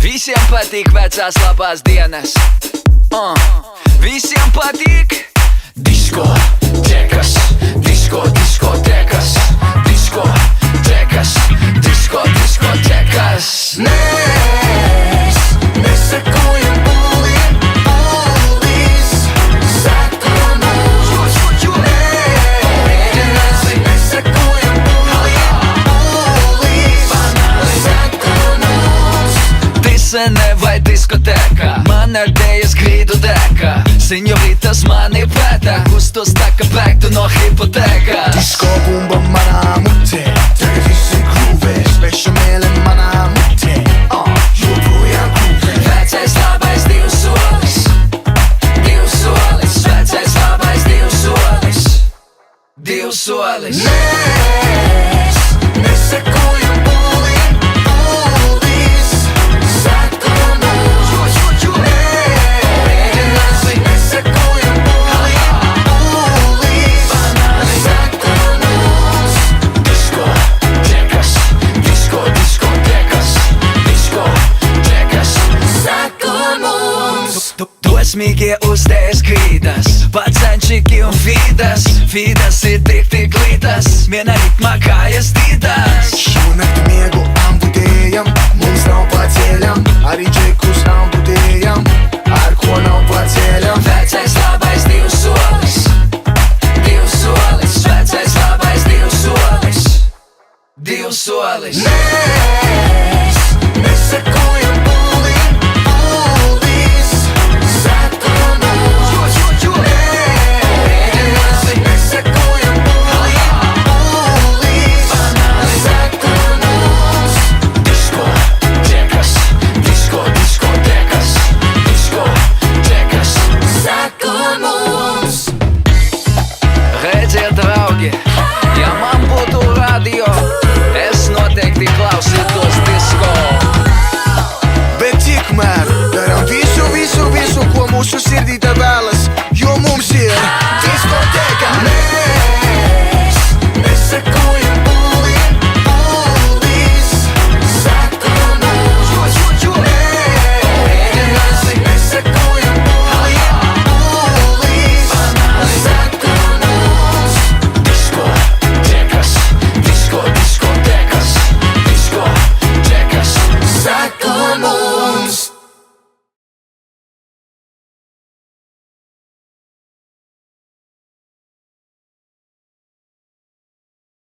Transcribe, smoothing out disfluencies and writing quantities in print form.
Visiem patīk vecās labās dienas. Visiem patīk diskotekas, diskotekas, diskotekas, diskotekas. Mēs nesakojam pūliem, pūlīs seko mums. Mēs nesakojam pūliem, pūlīs seko mums. Disene vai diskoteka, man ar dējas grīdu deka. Senjoritas mani pētā, kustos tā kā bēgtu no hipoteka. Disko bumba manā mutē, tagad visi grūvē, svešamēle manā mutē, joprojām grūvē. Vecais labais divs solis, vecais labais divs solis, divs solis. Mēs nesakojam pūliem, pūlīs seko mums. Mēs nesakojam pūliem, pūlīs seko mums. Diskotekas, diskotekas, diskotekas Seko mums. Dosmīgie uzdējas grīdas, pacenčiki un Fidas ir tik lītas, vienā ritmā kājas dīdas. Šo nakti miegu amputējam, mums nav pa ceļam, arī džekus nav